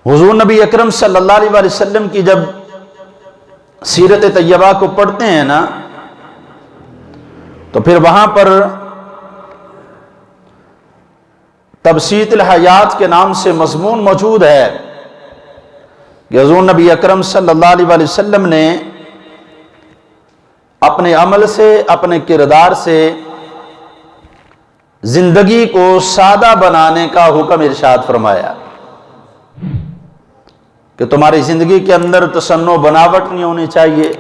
حضور نبی اکرم صلی اللہ علیہ وسلم کی جب سیرت طیبہ کو پڑھتے ہیں نا تو پھر وہاں پر تبسیط الحیات کے نام سے مضمون موجود ہے کہ حضور نبی اکرم صلی اللہ علیہ وسلم نے اپنے عمل سے، اپنے کردار سے زندگی کو سادہ بنانے کا حکم ارشاد فرمایا کہ تمہاری زندگی کے اندر تصنع بناوٹ نہیں ہونی چاہیے،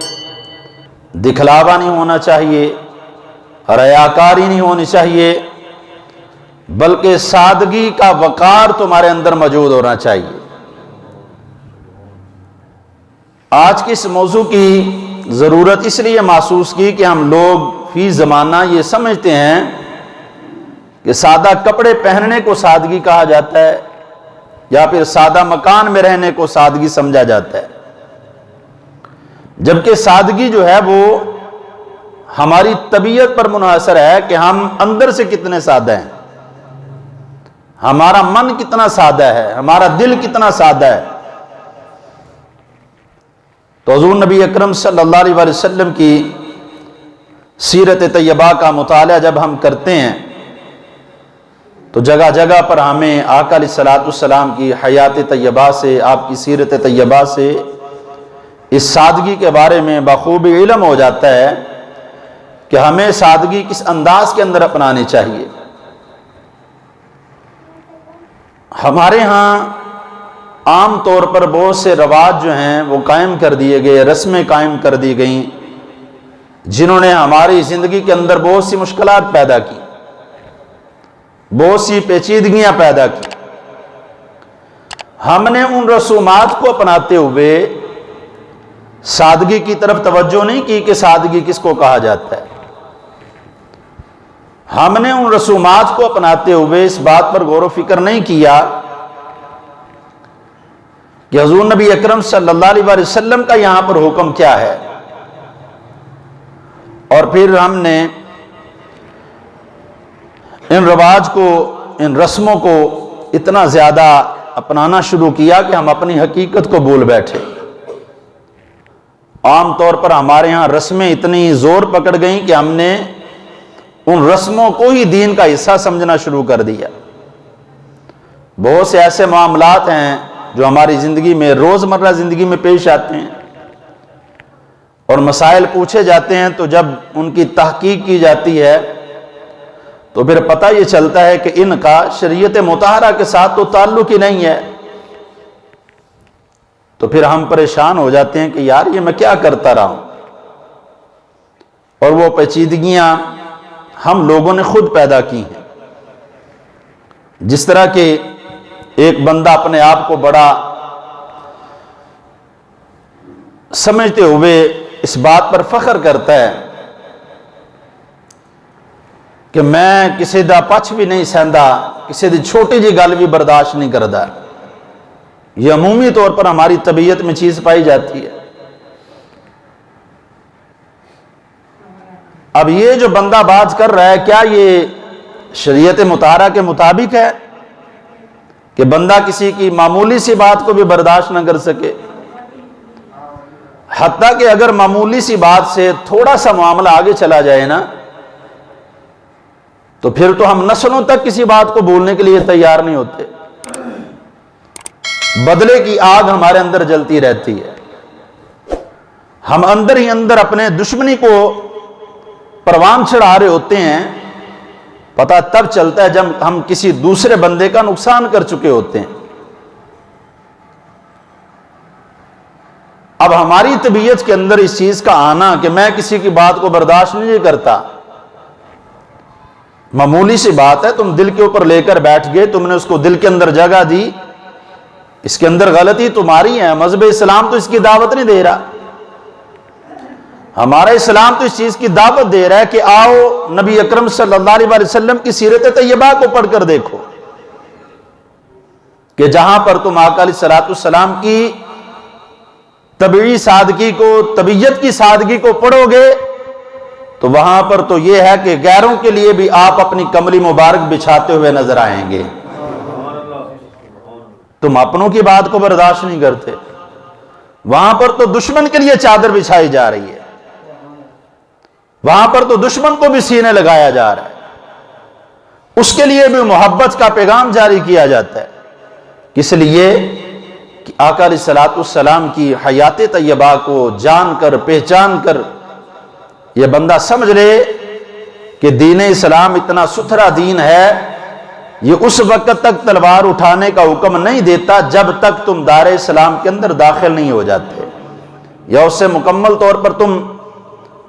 دکھلاوا نہیں ہونا چاہیے، ریاکاری نہیں ہونی چاہیے، بلکہ سادگی کا وقار تمہارے اندر موجود ہونا چاہیے۔ آج کے اس موضوع کی ضرورت اس لیے محسوس کی کہ ہم لوگ فی زمانہ یہ سمجھتے ہیں کہ سادہ کپڑے پہننے کو سادگی کہا جاتا ہے یا پھر سادہ مکان میں رہنے کو سادگی سمجھا جاتا ہے، جبکہ سادگی جو ہے وہ ہماری طبیعت پر منحصر ہے کہ ہم اندر سے کتنے سادہ ہیں، ہمارا من کتنا سادہ ہے، ہمارا دل کتنا سادہ ہے۔ تو حضور نبی اکرم صلی اللہ علیہ وسلم کی سیرت طیبہ کا مطالعہ جب ہم کرتے ہیں تو جگہ جگہ پر ہمیں آقا علیہ السلام کی حیات طیبہ سے، آپ کی سیرت طیبہ سے اس سادگی کے بارے میں بخوبی علم ہو جاتا ہے کہ ہمیں سادگی کس انداز کے اندر اپنانی چاہیے۔ ہمارے ہاں عام طور پر بہت سے رواج جو ہیں وہ قائم کر دیے گئے، رسمیں قائم کر دی گئیں جنہوں نے ہماری زندگی کے اندر بہت سی مشکلات پیدا کی، بہت سی پیچیدگیاں پیدا کی۔ ہم نے ان رسومات کو اپناتے ہوئے سادگی کی طرف توجہ نہیں کی کہ سادگی کس کو کہا جاتا ہے۔ ہم نے ان رسومات کو اپناتے ہوئے اس بات پر غور و فکر نہیں کیا کہ حضور نبی اکرم صلی اللہ علیہ وسلم کا یہاں پر حکم کیا ہے، اور پھر ہم نے ان رواج کو، ان رسموں کو اتنا زیادہ اپنانا شروع کیا کہ ہم اپنی حقیقت کو بھول بیٹھے۔ عام طور پر ہمارے ہاں رسمیں اتنی زور پکڑ گئیں کہ ہم نے ان رسموں کو ہی دین کا حصہ سمجھنا شروع کر دیا۔ بہت سے ایسے معاملات ہیں جو ہماری زندگی میں، روزمرہ زندگی میں پیش آتے ہیں اور مسائل پوچھے جاتے ہیں، تو جب ان کی تحقیق کی جاتی ہے تو پھر پتہ یہ چلتا ہے کہ ان کا شریعت مطہرہ کے ساتھ تو تعلق ہی نہیں ہے۔ تو پھر ہم پریشان ہو جاتے ہیں کہ یار یہ میں کیا کرتا رہا ہوں، اور وہ پیچیدگیاں ہم لوگوں نے خود پیدا کی ہیں۔ جس طرح کہ ایک بندہ اپنے آپ کو بڑا سمجھتے ہوئے اس بات پر فخر کرتا ہے کہ میں کسی دا پچھ بھی نہیں سہندا، کسی دی چھوٹی جی گل بھی برداشت نہیں کردا۔ یہ عمومی طور پر ہماری طبیعت میں چیز پائی جاتی ہے۔ اب یہ جو بندہ بات کر رہا ہے، کیا یہ شریعت مطہرہ کے مطابق ہے کہ بندہ کسی کی معمولی سی بات کو بھی برداشت نہ کر سکے؟ حتیٰ کہ اگر معمولی سی بات سے تھوڑا سا معاملہ آگے چلا جائے نا تو پھر تو ہم نسلوں تک کسی بات کو بولنے کے لیے تیار نہیں ہوتے۔ بدلے کی آگ ہمارے اندر جلتی رہتی ہے، ہم اندر ہی اندر اپنے دشمنی کو پروان چڑھا رہے ہوتے ہیں، پتہ تب چلتا ہے جب ہم کسی دوسرے بندے کا نقصان کر چکے ہوتے ہیں۔ اب ہماری طبیعت کے اندر اس چیز کا آنا کہ میں کسی کی بات کو برداشت نہیں کرتا، معمولی سی بات ہے، تم دل کے اوپر لے کر بیٹھ گئے، تم نے اس کو دل کے اندر جگہ دی، اس کے اندر غلطی تمہاری ہے۔ مذہب اسلام تو اس کی دعوت نہیں دے رہا، ہمارا اسلام تو اس چیز کی دعوت دے رہا ہے کہ آؤ نبی اکرم صلی اللہ علیہ وسلم کی سیرت طیبہ کو پڑھ کر دیکھو کہ جہاں پر تم آقا علیہ السلام کی طبعی سادگی کو، طبیعت کی سادگی کو پڑھو گے تو وہاں پر تو یہ ہے کہ غیروں کے لیے بھی آپ اپنی کملی مبارک بچھاتے ہوئے نظر آئیں گے۔ تم اپنوں کی بات کو برداشت نہیں کرتے، وہاں پر تو دشمن کے لیے چادر بچھائی جا رہی ہے، وہاں پر تو دشمن کو بھی سینے لگایا جا رہا ہے، اس کے لیے بھی محبت کا پیغام جاری کیا جاتا ہے۔ اس لیے کہ آقا علیہ الصلوۃ والسلام کی حیات طیبہ کو جان کر پہچان کر یہ بندہ سمجھ لے کہ دین اسلام اتنا ستھرا دین ہے، یہ اس وقت تک تلوار اٹھانے کا حکم نہیں دیتا جب تک تم دار اسلام کے اندر داخل نہیں ہو جاتے، یا اس سے مکمل طور پر تم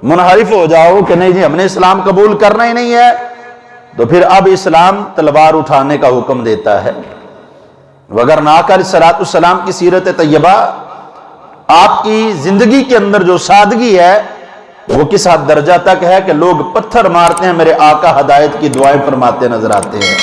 منحرف ہو جاؤ کہ نہیں جی ہم نے اسلام قبول کرنا ہی نہیں ہے، تو پھر اب اسلام تلوار اٹھانے کا حکم دیتا ہے۔ وگر آقا علیہ الصلوۃ والسلام کی سیرت طیبہ، آپ کی زندگی کے اندر جو سادگی ہے وہ کس حد درجہ تک ہے کہ لوگ پتھر مارتے ہیں، میرے آقا ہدایت کی دعائیں فرماتے نظر آتے ہیں۔